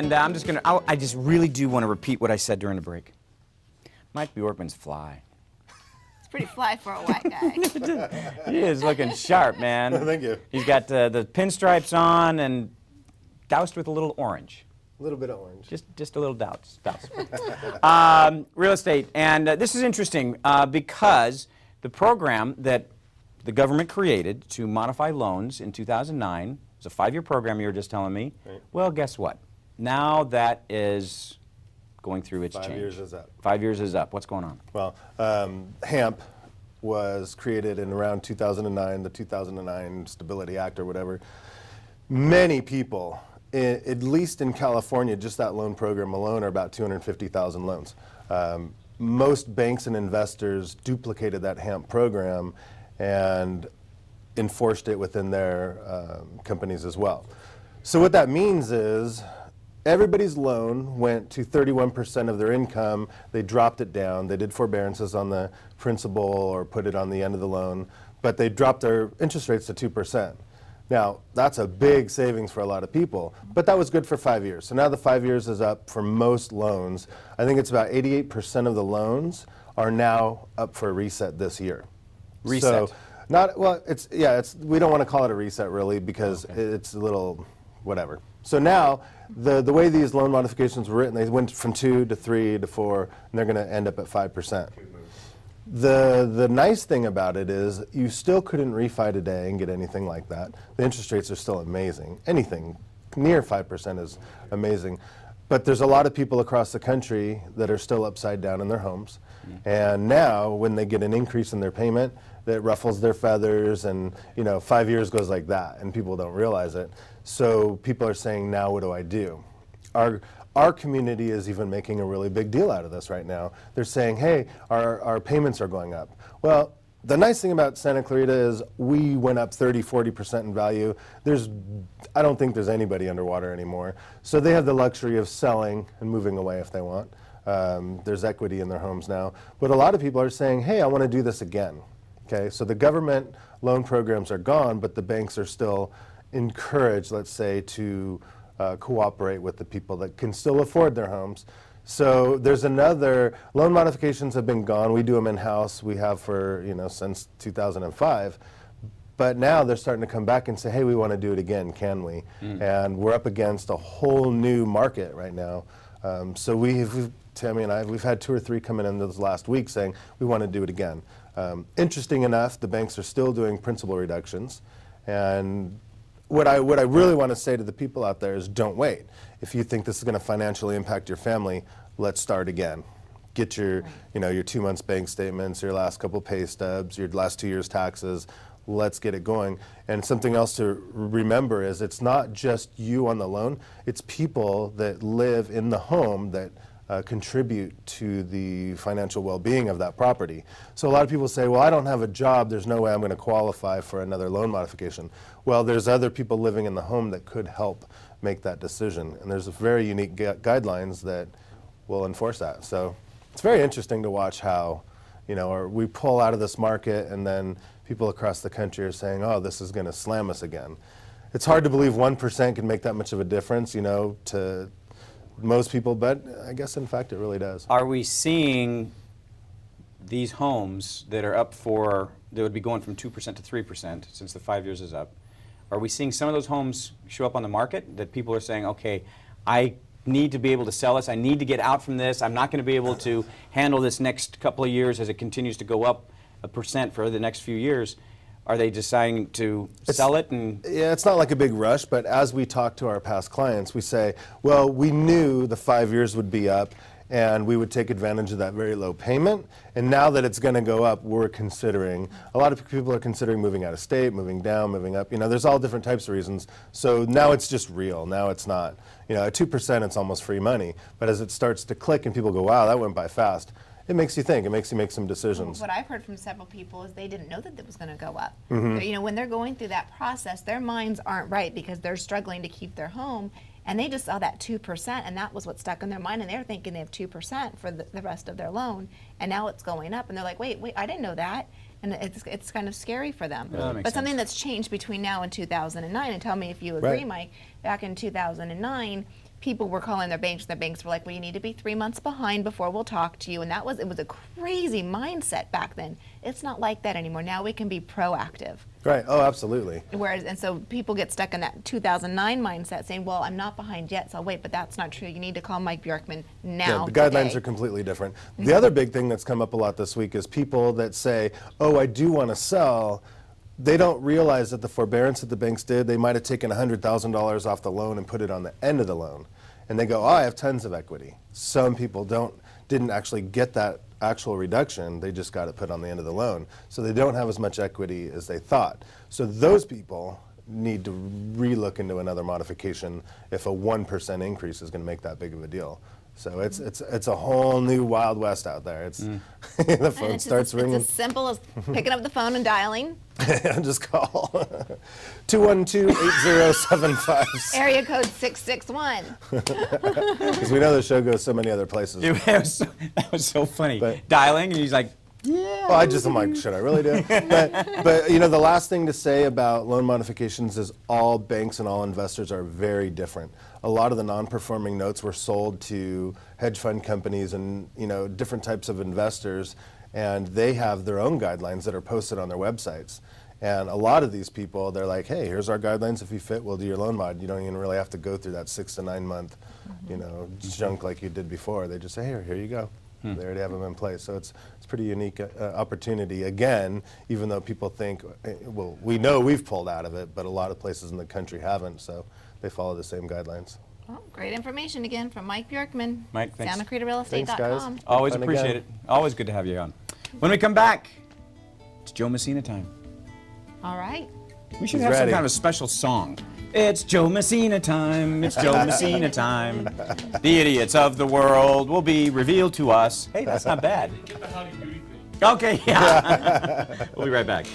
And I'm just gonna, I just really do want to repeat what I said during the break. Mike Bjorkman's fly. It's pretty fly for a white guy. He is looking sharp, man. Thank you. He's got the pinstripes on and doused with a little orange. A little bit of orange. Just a little douse. Real estate, and this is interesting because the program that the government created to modify loans in 2009 was a 5-year program. You were just telling me. Right. Well, guess what? Now that is going through its change. 5 years is up. 5 years is up. What's going on? Well, HAMP was created in around 2009, the 2009 Stability Act or whatever. Many people, at least in California, just that loan program alone are about 250,000 loans. Most banks and investors duplicated that HAMP program and enforced it within their companies as well. So what that means is everybody's loan went to 31% of their income. They dropped it down. They did forbearances on the principal or put it on the end of the loan, but they dropped their interest rates to 2%. Now, that's a big savings for a lot of people, but that was good for 5 years. So now the 5 years is up for most loans. I think it's about 88% of the loans are now up for a reset this year. Reset? So not, well, we don't want to call it a reset really because it's a little whatever. So now, the way these loan modifications were written, they went from 2 to 3 to 4, and they're going to end up at 5%. The nice thing about it is you still couldn't refi today and get anything like that. The interest rates are still amazing. Anything near 5% is amazing. But there's a lot of people across the country that are still upside down in their homes. And now, when they get an increase in their payment, that ruffles their feathers, and 5 years goes like that, and people don't realize it. So people are saying, now what do I do? Our community is even making a really big deal out of this right now. They're saying, hey, our payments are going up. Well, the nice thing about Santa Clarita is we went up 30–40% in value. I don't think there's anybody underwater anymore. So they have the luxury of selling and moving away if they want. There's equity in their homes now. But a lot of people are saying, hey, I want to do this again. Okay, so the government loan programs are gone, but the banks are still encouraged, let's say, to cooperate with the people that can still afford their homes. So there's another, loan modifications have been gone. We do them in-house. We have for, since 2005. But now they're starting to come back and say, hey, we want to do it again, can we? And we're up against a whole new market right now. So Tammy and I, we've had 2 or 3 coming in this last week saying, we want to do it again. Interesting enough, the banks are still doing principal reductions. And what I really want to say to the people out there is don't wait. If you think this is going to financially impact your family, let's start again. Get your, your 2 months bank statements, your last couple pay stubs, your last 2 years taxes. Let's get it going. And something else to remember is it's not just you on the loan, it's people that live in the home that contribute to the financial well-being of that property. So a lot of people say, well, I don't have a job, there's no way I'm going to qualify for another loan modification. Well, there's other people living in the home that could help make that decision. And there's very unique guidelines that will enforce that. So it's very interesting to watch how, we pull out of this market and then people across the country are saying, oh, this is going to slam us again. It's hard to believe 1% can make that much of a difference, to most people, but I guess in fact it really does. Are we seeing these homes that are up that would be going from 2% to 3% since the 5 years is up? Are we seeing some of those homes show up on the market that people are saying, okay, I need to be able to sell this, I need to get out from this, I'm not going to be able to handle this next couple of years as it continues to go up 1% for the next few years? Are they deciding to sell it? Yeah, it's not like a big rush, but as we talk to our past clients, we say, well, we knew the 5 years would be up and we would take advantage of that very low payment. And now that it's going to go up, we're considering, a lot of people are considering moving out of state, moving down, moving up. There's all different types of reasons. So now it's just real. Now it's not, at 2% it's almost free money. But as it starts to click and people go, wow, that went by fast, it makes you think. It makes you make some decisions. What I've heard from several people is they didn't know that it was going to go up. When they're going through that process, their minds aren't right because they're struggling to keep their home, and they just saw that 2%, and that was what stuck in their mind, and they're thinking they have 2% for the rest of their loan, and now it's going up, and they're like, wait, I didn't know that. And it's kind of scary for them. Yeah, but something that's changed between now and 2009, and tell me if you agree, Right. Mike, back in 2009, people were calling their banks. Their banks were like, well, you need to be 3 months behind before we'll talk to you. And it was a crazy mindset back then. It's not like that anymore. Now we can be proactive. Right. Oh, absolutely. And so people get stuck in that 2009 mindset saying, well, I'm not behind yet, so I'll wait. But that's not true. You need to call Mike Bjorkman now. Yeah, the guidelines today. are completely different. The other big thing that's come up a lot this week is people that say, oh, I do want to sell. They don't realize that the forbearance that the banks did, they might have taken $100,000 off the loan and put it on the end of the loan. And they go, oh, I have tons of equity. Some people didn't actually get that actual reduction, they just got it put on the end of the loan. So they don't have as much equity as they thought. So those people need to relook into another modification if a 1% increase is going to make that big of a deal. So it's a whole new Wild West out there. It's the phone starts ringing. It's as simple as picking up the phone and dialing. Just call 212-8075. Area code 661. Because we know the show goes so many other places. That was so funny. But- Dialing, and he's like, Well, I'm like, should I really do it? But you know, the last thing to say about loan modifications is all banks and all investors are very different. A lot of the non-performing notes were sold to hedge fund companies and, you know, different types of investors, and they have their own guidelines that are posted on their websites. And a lot of these people, they're like, hey, here's our guidelines. If you fit, we'll do your loan mod. You don't even really have to go through that 6 to 9 month, you know, junk like you did before. They just say, here you go. They already have them in place. So it's a pretty unique opportunity. Again, even though people think, well, we know we've pulled out of it, but a lot of places in the country haven't, so they follow the same guidelines. Well, great information again from Mike Bjorkman. Mike, thanks. Thanks, guys. SantaCretaRealestate.com. always Fun appreciate again. it. Always good to have you on. When we come back, it's Joe Messina time. All right. We should He's have some ready. kind of a special song. It's Joe Messina time. It's Joe Messina time. The idiots of the world will be revealed to us. Hey, that's not bad. Okay, yeah. We'll be right back.